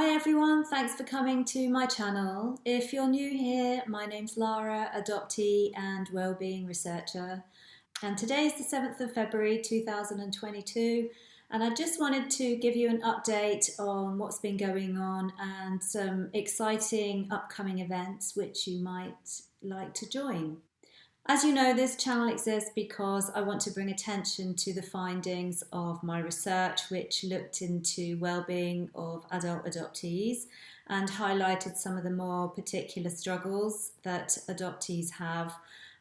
Hi everyone, thanks for coming to my channel. If you're new here, my name's Lara, adoptee and wellbeing researcher. And today is the 7th of February 2022, and I just wanted to give you an update on what's been going on and some exciting upcoming events which you might like to join. As you know, this channel exists because I want to bring attention to the findings of my research, which looked into well-being of adult adoptees and highlighted some of the more particular struggles that adoptees have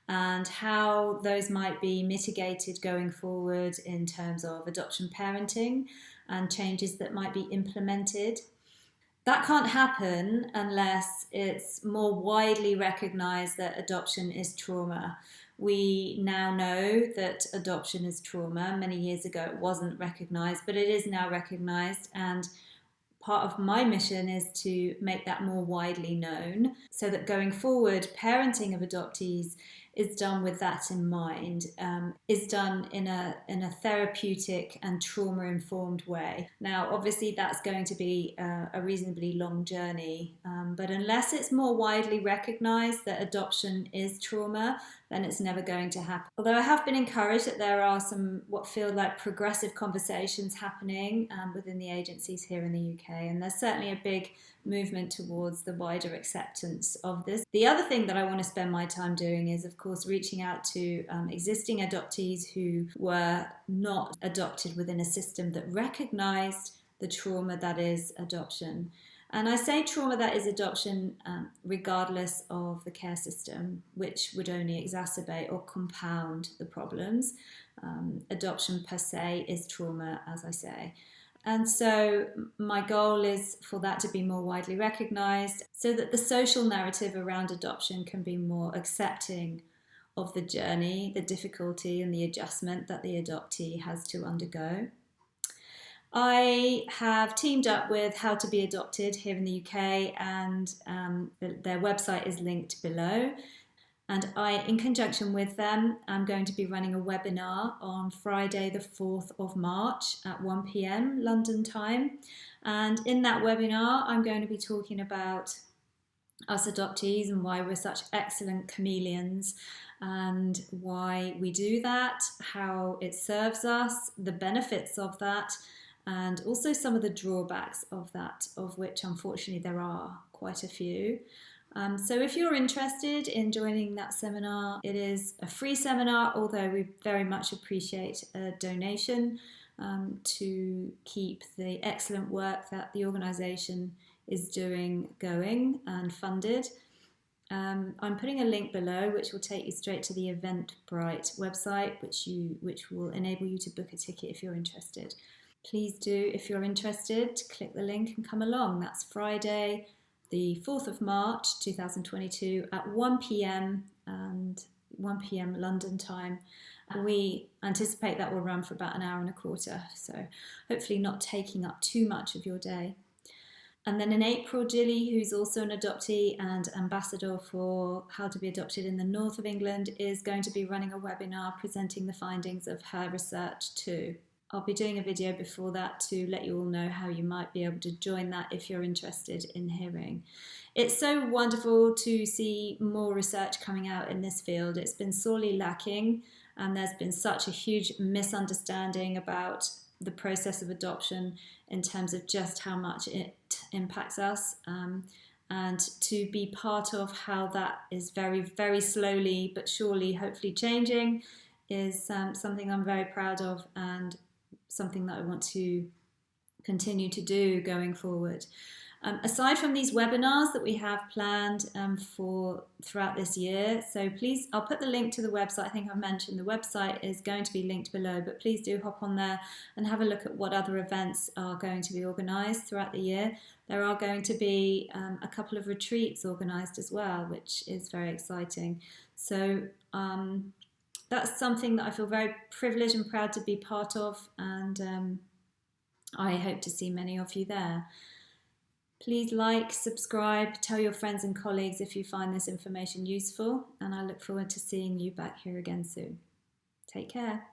and how those might be mitigated going forward in terms of adoption parenting and changes that might be implemented. That can't happen unless it's more widely recognised that adoption is trauma. We now know that adoption is trauma. Many years ago it wasn't recognised, but it is now recognised, and part of my mission is to make that more widely known so that going forward, parenting of adoptees is done with that in mind, is done in a therapeutic and trauma-informed way. Now, obviously, that's going to be a reasonably long journey, but unless it's more widely recognised that adoption is trauma, then it's never going to happen. Although I have been encouraged that there are some what feel like progressive conversations happening within the agencies here in the UK, and there's certainly a big movement towards the wider acceptance of this. The other thing that I want to spend my time doing is, of course, reaching out to existing adoptees who were not adopted within a system that recognised the trauma that is adoption. And I say trauma that is adoption regardless of the care system, which would only exacerbate or compound the problems. Adoption per se is trauma, as I say. And so my goal is for that to be more widely recognised so that the social narrative around adoption can be more accepting of the journey, the difficulty and the adjustment that the adoptee has to undergo. I have teamed up with How to Be Adopted here in the UK, and their website is linked below. And in conjunction with them, I'm going to be running a webinar on Friday the 4th of March at 1 p.m. London time. And in that webinar, I'm going to be talking about us adoptees and why we're such excellent chameleons and why we do that, how it serves us, the benefits of that, and also some of the drawbacks of that, of which unfortunately there are quite a few. So if you're interested in joining that seminar, it is a free seminar, although we very much appreciate a donation to keep the excellent work that the organisation is doing going and funded. I'm putting a link below which will take you straight to the Eventbrite website, which will enable you to book a ticket if you're interested. Please do, if you're interested, click the link and come along. That's Friday, the 4th of March 2022 at 1 p.m. and 1 p.m. London time. We anticipate that will run for about an hour and a quarter, so hopefully not taking up too much of your day. And then in April, Jilly, who's also an adoptee and ambassador for How to Be Adopted in the north of England, is going to be running a webinar presenting the findings of her research too. I'll be doing a video before that to let you all know how you might be able to join that if you're interested in hearing. It's so wonderful to see more research coming out in this field. It's been sorely lacking, and there's been such a huge misunderstanding about the process of adoption in terms of just how much it impacts us, and to be part of how that is very, very slowly but surely hopefully changing is something I'm very proud of and something that I want to continue to do going forward. Aside from these webinars that we have planned for throughout this year, so please, I'll put the link to the website. I think I've mentioned the website is going to be linked below, but please do hop on there and have a look at what other events are going to be organised throughout the year. There are going to be a couple of retreats organised as well, which is very exciting. So that's something that I feel very privileged and proud to be part of, and I hope to see many of you there. Please like, subscribe, tell your friends and colleagues if you find this information useful, and I look forward to seeing you back here again soon. Take care.